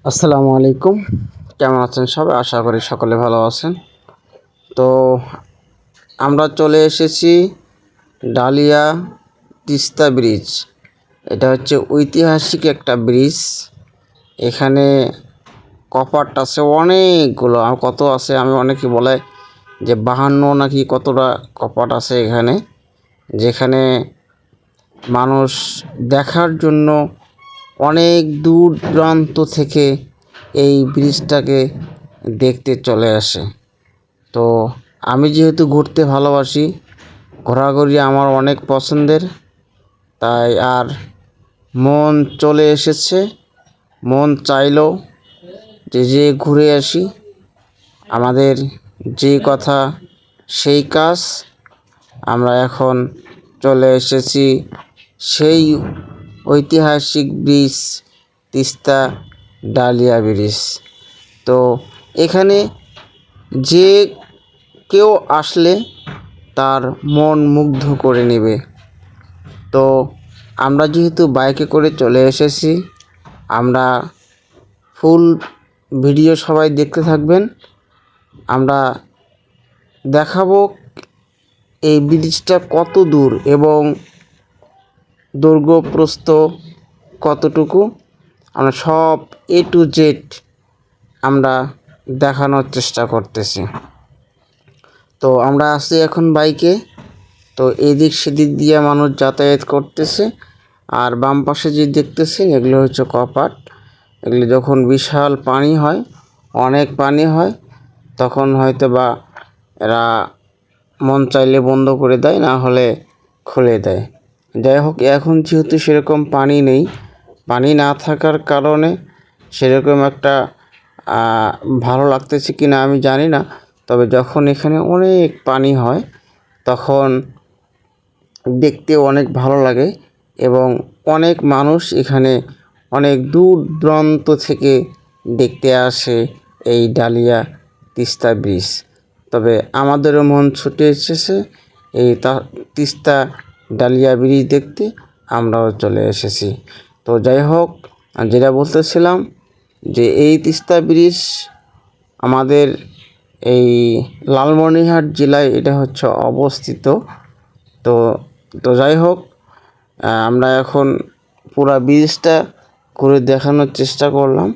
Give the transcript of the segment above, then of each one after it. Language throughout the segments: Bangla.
আসসালামু আলাইকুম। কেমন আছেন সবাই? আশা করি সকলে ভালো আছেন। তো আমরা চলে এসেছি ডালিয়া তিস্তা ব্রিজ। এটা হচ্ছে ঐতিহাসিক একটা ব্রিজ। এখানে কপাট আছে অনেকগুলো, আর কত আছে আমি অনেকে বলে যে 52 নাকি কতটা কপাট আছে এখানে, যেখানে মানুষ দেখার জন্য অনেক দূর দূরান্ত থেকে এই ব্রিজটাকে দেখতে চলে আসে। তো আমি যেহেতু ঘুরতে ভালোবাসি, ঘোরাঘুরি আমার অনেক পছন্দের, তাই আর মন চলে এসেছে, মন চাইলো যে ঘুরে আসি। আমাদের যে কথা সেই কাজ। আমরা এখন চলে এসেছি সেই ঐতিহাসিক ব্রিজ, তিস্তা ডালিয়া ব্রিজ। তো এখানে যে কেউ আসলে তার মন মুগ্ধ করে নেবে। তো আমরা যেহেতু বাইকে করে চলে এসেছি, আমরা ফুল ভিডিও সবাই দেখতে থাকবেন। আমরা দেখাবো এই ব্রিজটা কত দূর এবং দৈর্ঘ্য প্রস্থ কতটুকু, আমরা সব A to Z আমরা দেখানোর চেষ্টা করতেছি। তো আমরা আছি এখন বাইকে। তো এদিক সেদিক দিয়ে মানুষ যাতায়াত করতেছে। আর বাম পাশে যে দেখতেছেন এগুলো হচ্ছে কপাট। এগুলো যখন বিশাল পানি হয়, অনেক পানি হয়, তখন হয়তো বা এরা মন চাইলে বন্ধ করে দেয়, না হলে খুলে দেয়। যাই হোক, এখন যেহেতু সেরকম পানি নেই, পানি না থাকার কারণে সেরকম একটা ভালো লাগতেছে কি না আমি জানি না। তবে যখন এখানে অনেক পানি হয় তখন দেখতে অনেক ভালো লাগে এবং অনেক মানুষ এখানে অনেক দূর দূরান্ত থেকে দেখতে আসে এই ডালিয়া তিস্তা ব্রিজ। তবে আমাদেরও মন ছুটে এসেছে এই তিস্তা ডালিয়া ব্রিজ দেখতে, আমরাও চলে এসেছি। তো যাই হোক, যেটা বলতেছিলাম যে এই তিস্তা ব্রিজ আমাদের এই লালমনিরহাট জেলায় এটা হচ্ছে অবস্থিত। তো তো যাই হোক, আমরা এখন পুরা ব্রিজটা ঘুরে দেখানোর চেষ্টা করলাম।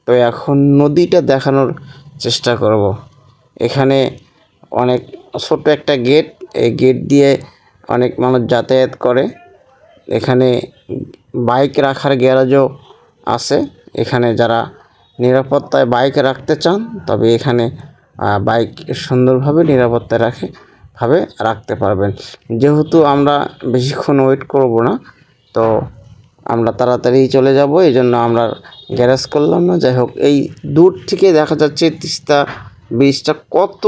তো এখন নদীটা দেখানোর চেষ্টা করব। এখানে অনেক ছোট একটা গেট, এই গেট দিয়ে অনেক মানুষ যাতায়াত করে। এখানে বাইক রাখার গ্যারেজও আছে। এখানে যারা নিরাপত্তায় বাইক রাখতে চান, তবে এখানে বাইক সুন্দরভাবে নিরাপত্তায় রাখতে পারবেন। যেহেতু আমরা বেশিক্ষণ ওয়েট করব না, তো আমরা তাড়াতাড়ি চলে যাব, এই জন্য আমরা গ্যারেজ করলাম না। যাই হোক, এই দূর থেকে দেখা যাচ্ছে তিস্তা ব্রিজটা কত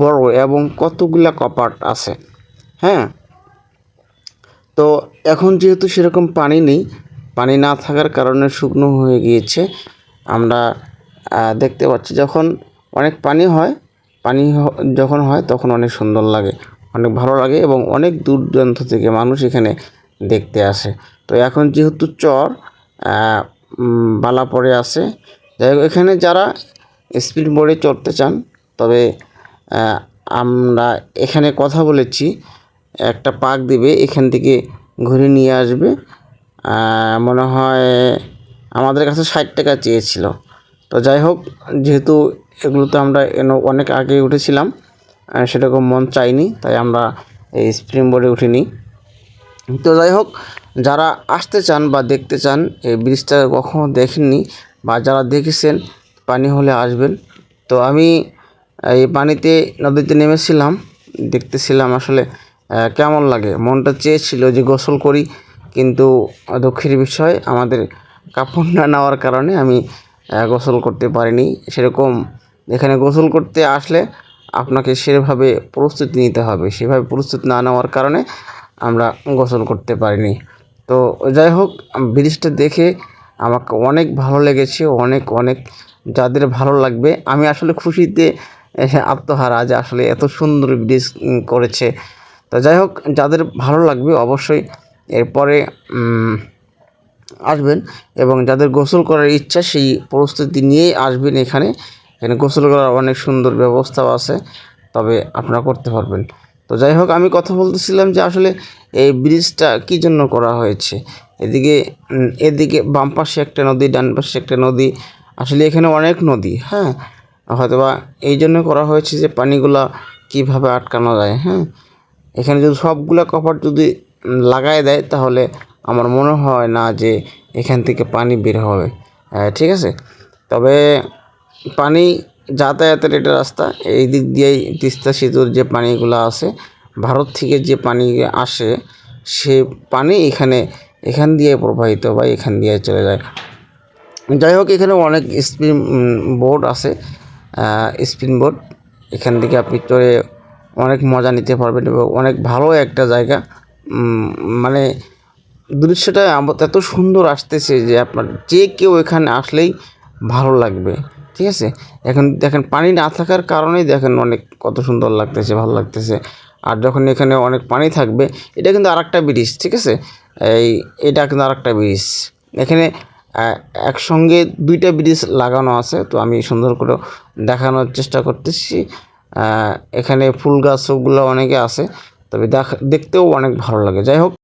বড় এবং কতগুলা কপাট আছে। হ্যাঁ, তো এখন যেহেতু সেরকম পানি নেই, পানি না থাকার কারণে শুকনো হয়ে গিয়েছে। আমরা দেখতে পাচ্ছি যখন অনেক পানি যখন হয় তখন অনেক সুন্দর লাগে, অনেক ভালো লাগে এবং অনেক দূর দূরান্ত থেকে মানুষ এখানে দেখতে আসে। তো এখন যেহেতু চর বালা পড়ে আছে, যাই হোক, এখানে যারা স্পিড বোটে চড়তে চান, তবে আমরা এখানে কথা বলেছি, একটা পাক দিবে, এখান থেকে ঘুরে নিয়ে আসবে। মনে হয় আমাদের কাছে 60 টাকা চেয়েছিল। তো যাই হোক, যেহেতু এগুলোতে আমরা অনেক আগে উঠেছিলাম, সেরকম মন চাইনি, তাই আমরা এই স্প্রিং বোর্ডে উঠিনি। তো যাই হোক, যারা আসতে চান বা দেখতে চান, এই ব্রিজটা কখনও দেখেননি বা যারা দেখেছেন, পানি হলে আসবেন। তো আমি এই নদীতে নেমেছিলাম, দেখতেছিলাম আসলে কেমন লাগে। মনটা চেয়েছিল যে গোসল করি, কিন্তু দুঃখের বিষয় আমাদের কাপড় না নেওয়ার কারণে আমি গোসল করতে পারিনি। সেরকম এখানে গোসল করতে আসলে আপনাকে সেভাবে প্রস্তুতি নিতে হবে, সেভাবে প্রস্তুতি না নেওয়ার কারণে আমরা গোসল করতে পারিনি। তো যাই হোক, ব্রিজটা দেখে আমাকে অনেক ভালো লেগেছে, অনেক অনেক। যাদের ভালো লাগবে, আমি আসলে খুশিতে আত্মহারা যে আসলে এত সুন্দর ব্রিজ করেছে। তো যাই হোক, যাদের ভালো লাগবে অবশ্যই এরপরে আসবেন এবং যাদের গোসল করার ইচ্ছা সেই প্রস্তুতি নিয়েই আসবেন। এখানে গোসল করার অনেক সুন্দর ব্যবস্থাও আছে, তবে আপনারা করতে পারবেন। তো যাই হোক, আমি কথা বলতেছিলাম যে আসলে এই ব্রিজটা কী জন্য করা হয়েছে। এদিকে বাম পাশে একটা নদী, ডান পাশে একটা নদী, আসলে এখানে অনেক নদী, হ্যাঁ, হয়তোবা এই জন্য করা হয়েছে যে পানিগুলা কীভাবে আটকানো যায়। হ্যাঁ, এখানে যদি সবগুলা কপাট যদি লাগাই দেয় তাহলে আমার মনে হয় না যে এখান থেকে পানি বের হবে। ঠিক আছে, তবে পানি যাতায়াতের এটা রাস্তা, এই দিক দিয়েই তিস্তা সেতুর যে পানিগুলো আছে, ভারত থেকে যে পানি আসে সে পানি এখান দিয়ে প্রবাহিত বা এখান দিয়ে চলে যায়। যাই হোক, এখানে অনেক স্পিন বোট আছে, স্পিন বোট, এখান থেকে আপনি চড়ে অনেক মজা নিতে পারবেন এবং অনেক ভালো একটা জায়গা। মানে দৃশ্যটা এত সুন্দর আসতেছে যে আপনার যে কেউ এখানে আসলেই ভালো লাগবে। ঠিক আছে, এখন দেখেন পানি না থাকার কারণেই দেখেন অনেক কত সুন্দর লাগতেছে, ভালো লাগতেছে। আর যখন এখানে অনেক পানি থাকবে, এটা কিন্তু আরেকটা ব্রিজ। ঠিক আছে, এটা কিন্তু আরেকটা ব্রিজ। এখানে একসঙ্গে দুইটা ব্রিজ লাগানো আছে, তো আমি সুন্দর করে দেখানোর চেষ্টা করতেছি। এখানে ফুল গাছগুলো অনেকে আছে, তবে দেখতেও অনেক ভালো লাগে। যাই হোক।